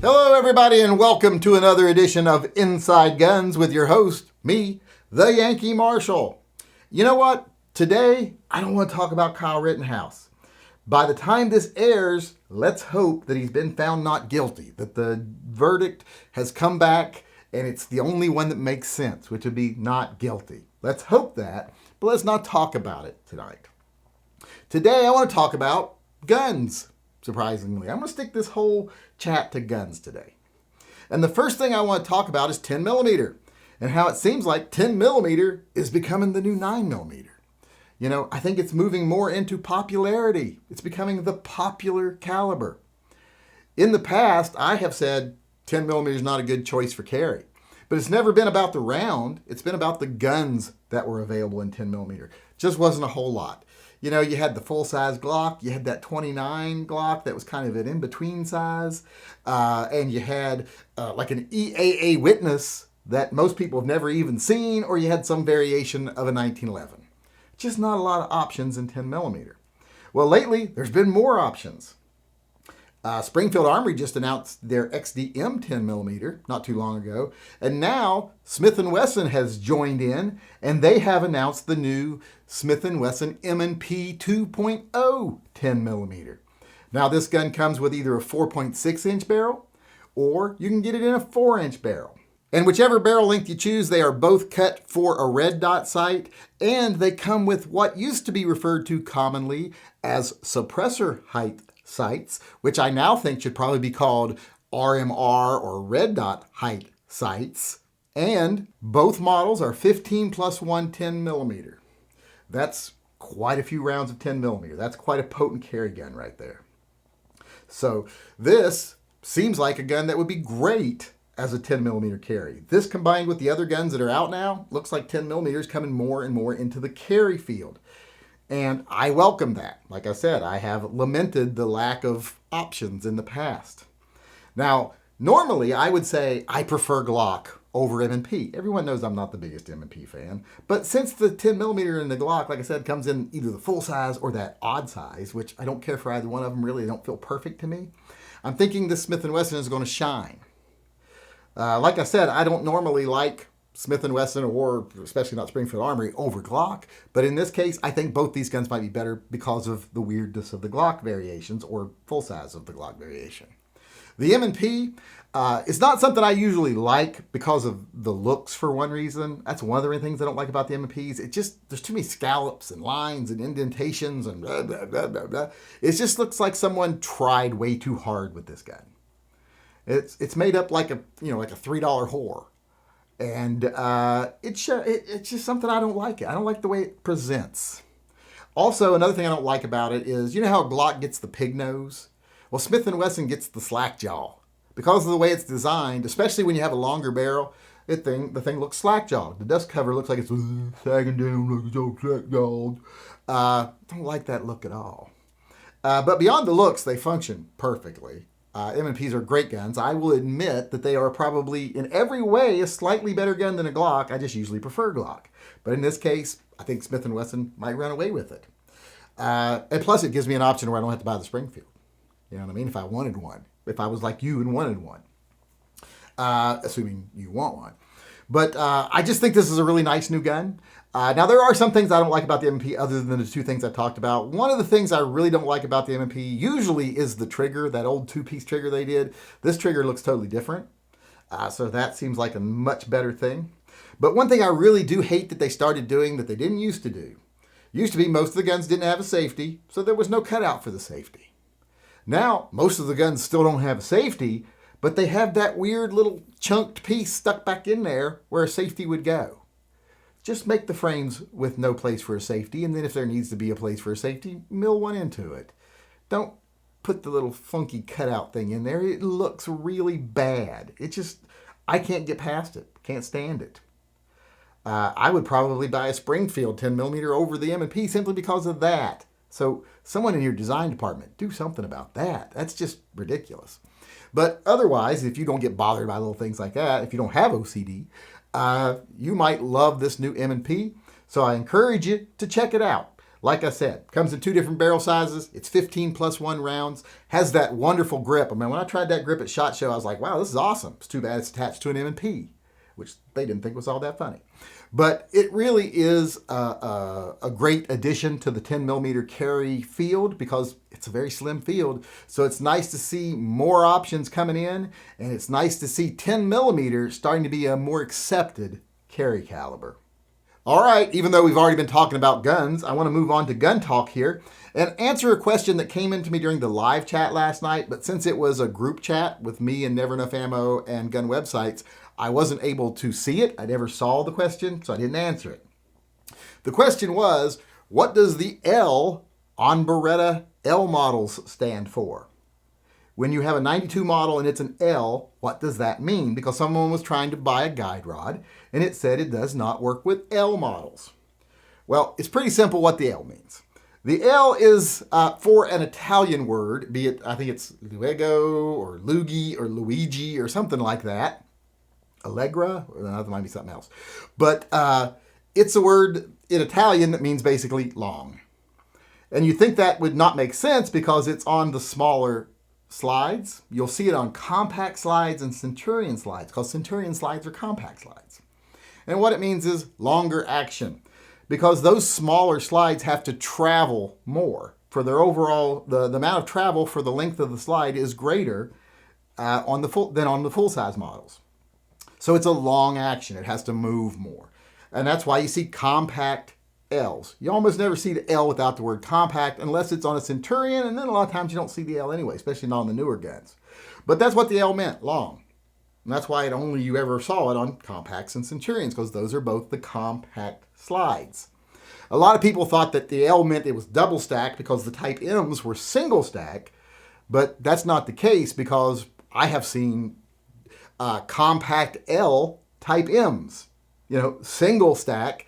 Hello, everybody, and welcome to another edition of Inside Guns with your host, me, the Yankee Marshal. You know what? Today, I don't want to talk about Kyle Rittenhouse. By the time this airs, let's hope that he's been found not guilty, that the verdict has come back and it's the only one that makes sense, which would be not guilty. Let's hope that, but let's not talk about it tonight. Today, I want to talk about guns. Surprisingly, I'm going to stick this whole chat to guns today. And the first thing I want to talk about is 10 millimeter and how it seems like 10 millimeter is becoming the new 9 millimeter. You know, I think it's moving more into popularity. It's becoming the popular caliber. In the past, I have said 10 millimeter is not a good choice for carry, but it's never been about the round. It's been about the guns that were available in 10 millimeter. Just wasn't a whole lot. You know, you had the full-size Glock, you had that 29 Glock that was kind of an in-between size, and you had like an EAA Witness that most people have never even seen, or you had some variation of a 1911. Just not a lot of options in 10 millimeter. Well, lately, there's been more options. Springfield Armory just announced their XDM 10 millimeter not too long ago. And now Smith & Wesson has joined in and they have announced the new Smith & Wesson M&P 2.0 10 millimeter. Now this gun comes with either a 4.6 inch barrel or you can get it in a 4-inch barrel. And whichever barrel length you choose, they are both cut for a red dot sight, and they come with what used to be referred to commonly as suppressor height sights, which I now think should probably be called RMR or red dot height sights. And both models are 15 plus 1 10 millimeter. That's quite a few rounds of 10 millimeter. That's quite a potent carry gun right there. So this seems like a gun that would be great as a 10 millimeter carry. This combined with the other guns that are out now, looks like 10 millimeters coming more and more into the carry field. And I welcome that. Like I said, I have lamented the lack of options in the past. Now, normally I would say I prefer Glock over M&P. Everyone knows I'm not the biggest M&P fan. But since the 10 millimeter in the Glock, like I said, comes in either the full size or that odd size, which I don't care for either one of them really, they don't feel perfect to me. I'm thinking this Smith & Wesson is going to shine. Like I said, I don't normally like Smith & Wesson or especially not Springfield Armory over Glock. But in this case, I think both these guns might be better because of the weirdness of the Glock variations or full size of the Glock variation. The M&P is not something I usually like because of the looks for one reason. That's one of the things I don't like about the M&Ps. It just, there's too many scallops and lines and indentations and blah, blah, blah, blah, blah. It just looks like someone tried way too hard with this gun. It's made up like a $3 whore. And it's just something I don't like. I don't like the way it presents. Also, another thing I don't like about it is, you know how Glock gets the pig nose? Well, Smith & Wesson gets the slack jaw. Because of the way it's designed, especially when you have a longer barrel, the thing looks slack jawed. The dust cover looks like it's sagging down like it's all slack jawed. Don't like that look at all. But beyond the looks, they function perfectly. M&Ps are great guns. I will admit that they are probably in every way a slightly better gun than a Glock. I just usually prefer Glock. But in this case, I think Smith & Wesson might run away with it. And plus it gives me an option where I don't have to buy the Springfield. You know what I mean? If I wanted one. If I was like you and wanted one. Assuming you want one. But I just think this is a really nice new gun. Now, there are some things I don't like about the M&P other than the two things I've talked about. One of the things I really don't like about the M&P usually is the trigger, that old two-piece trigger they did. This trigger looks totally different. So that seems like a much better thing. But one thing I really do hate that they started doing that they didn't used to do. Used to be most of the guns didn't have a safety, so there was no cutout for the safety. Now, most of the guns still don't have a safety, but they have that weird little chunked piece stuck back in there where a safety would go. Just make the frames with no place for a safety, and then if there needs to be a place for a safety, mill one into it. Don't put the little funky cutout thing in there. It looks really bad. I can't get past it. Can't stand it. I would probably buy a Springfield 10 millimeter over the M&P simply because of that. So someone in your design department, do something about that. That's just ridiculous. But otherwise, if you don't get bothered by little things like that, if you don't have OCD, you might love this new M&P. So I encourage you to check it out. Like I said, comes in 2 different barrel sizes. It's 15 plus 1 rounds. Has that wonderful grip. I mean, when I tried that grip at SHOT Show, I was like, wow, this is awesome. It's too bad it's attached to an M&P, which they didn't think was all that funny. But it really is a great addition to the 10 millimeter carry field because it's a very slim field. So it's nice to see more options coming in, and it's nice to see 10 millimeter starting to be a more accepted carry caliber. All right, even though we've already been talking about guns, I want to move on to gun talk here and answer a question that came into me during the live chat last night. But since it was a group chat with me and Never Enough Ammo and Gun Websites, I wasn't able to see it. I never saw the question, so I didn't answer it. The question was, what does the L on Beretta L models stand for? When you have a 92 model and it's an L, what does that mean? Because someone was trying to buy a guide rod and it said it does not work with L models. Well, it's pretty simple what the L means. The L is for an Italian word, be it, I think it's Luego or Luigi or Luigi or something like that. Allegra, or that might be something else. But it's a word in Italian that means basically long. And you think that would not make sense because it's on the smaller slides. You'll see it on compact slides and Centurion slides because Centurion slides are compact slides. And what it means is longer action because those smaller slides have to travel more. For their overall, the amount of travel for the length of the slide is greater than on the full size models. So it's a long action. It has to move more. And that's why you see compact L's. You almost never see the L without the word compact unless it's on a Centurion, and then a lot of times you don't see the L anyway, especially not on the newer guns. But that's what the L meant, long. And that's why you ever saw it on compacts and Centurions, because those are both the compact slides. A lot of people thought that the L meant it was double stack because the Type M's were single stack, but that's not the case because I have seen compact L Type M's, single stack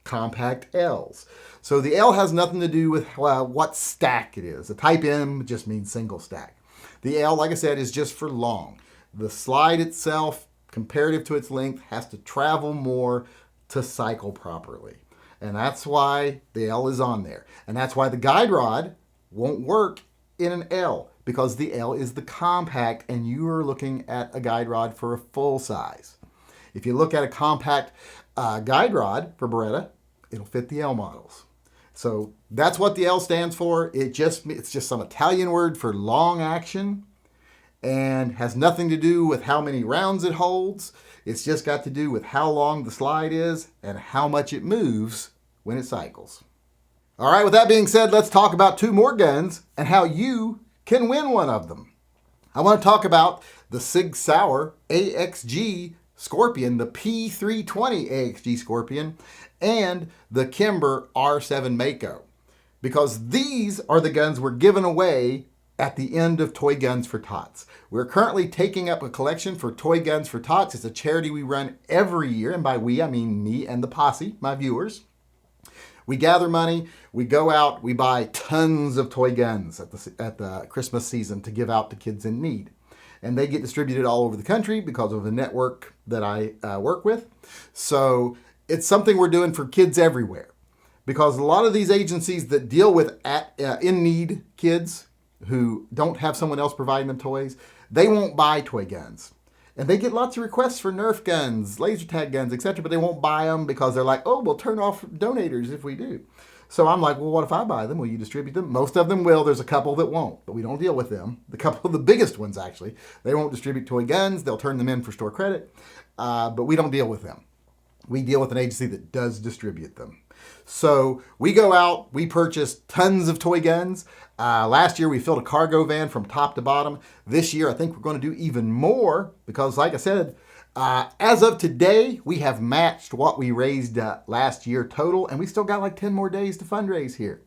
compact L's. So the L has nothing to do with what stack it is. The Type M just means single stack. The L, like I said, is just for long. The slide itself, comparative to its length, has to travel more to cycle properly. And that's why the L is on there. And that's why the guide rod won't work in an L, because the L is the compact and you are looking at a guide rod for a full size. If you look at a compact guide rod for Beretta, it'll fit the L models. So that's what the L stands for. It's just some Italian word for long action and has nothing to do with how many rounds it holds. It's just got to do with how long the slide is and how much it moves when it cycles. All right, with that being said, let's talk about 2 more guns and how you can win one of them. I want to talk about the Sig Sauer AXG Scorpion, the P320 AXG Scorpion, and the Kimber R7 Mako, because these are the guns we're giving away at the end of Toy Guns for Tots. We're currently taking up a collection for Toy Guns for Tots. It's a charity we run every year, and by we, I mean me and the posse, my viewers. We gather money, we go out, we buy tons of toy guns at the Christmas season to give out to kids in need. And they get distributed all over the country because of the network that I work with. So it's something we're doing for kids everywhere. Because a lot of these agencies that deal with in-need kids who don't have someone else providing them toys, they won't buy toy guns. And they get lots of requests for Nerf guns, laser tag guns, etc., but they won't buy them because they're like, oh, we'll turn off donators if we do. So I'm like, well, what if I buy them? Will you distribute them? Most of them will. There's a couple that won't, but we don't deal with them. The couple of the biggest ones, actually, they won't distribute toy guns. They'll turn them in for store credit, but we don't deal with them. We deal with an agency that does distribute them. So we go out, we purchase tons of toy guns. Last year we filled a cargo van from top to bottom. This year I think we're going to do even more because, like I said, as of today, we have matched what we raised last year total, and we still got like 10 more days to fundraise here.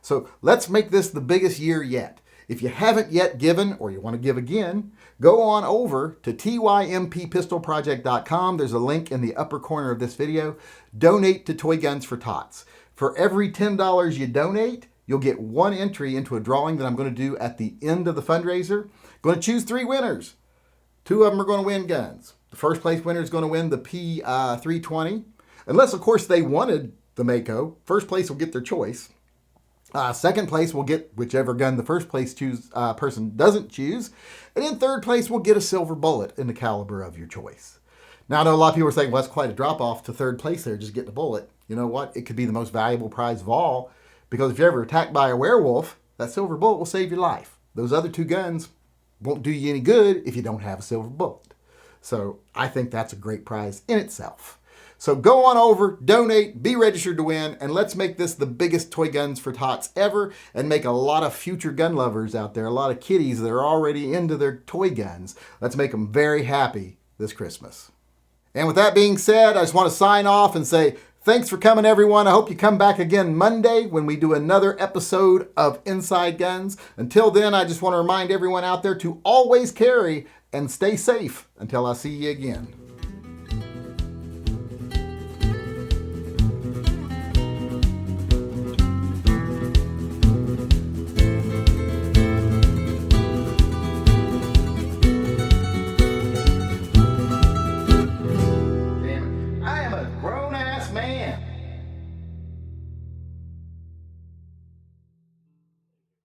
So let's make this the biggest year yet. If you haven't yet given or you want to give again, go on over to tympistolproject.com. There's a link in the upper corner of this video. Donate to Toy Guns for Tots. For every $10 you donate, you'll get 1 entry into a drawing that I'm going to do at the end of the fundraiser. I'm going to choose 3 winners. 2 of them are going to win guns. The first place winner is going to win the P320. Unless, of course, they wanted the Mako. First place will get their choice. Second place will get whichever gun the first place person doesn't choose. And in third place, we'll get a silver bullet in the caliber of your choice. Now, I know a lot of people are saying, well, that's quite a drop off to third place there, just getting a bullet. You know what? It could be the most valuable prize of all, because if you're ever attacked by a werewolf, that silver bullet will save your life. Those other two guns won't do you any good if you don't have a silver bullet. So I think that's a great prize in itself. So go on over, donate, be registered to win, and let's make this the biggest Toy Guns for Tots ever and make a lot of future gun lovers out there, a lot of kiddies that are already into their toy guns. Let's make them very happy this Christmas. And with that being said, I just want to sign off and say thanks for coming, everyone. I hope you come back again Monday when we do another episode of Inside Guns. Until then, I just want to remind everyone out there to always carry and stay safe until I see you again.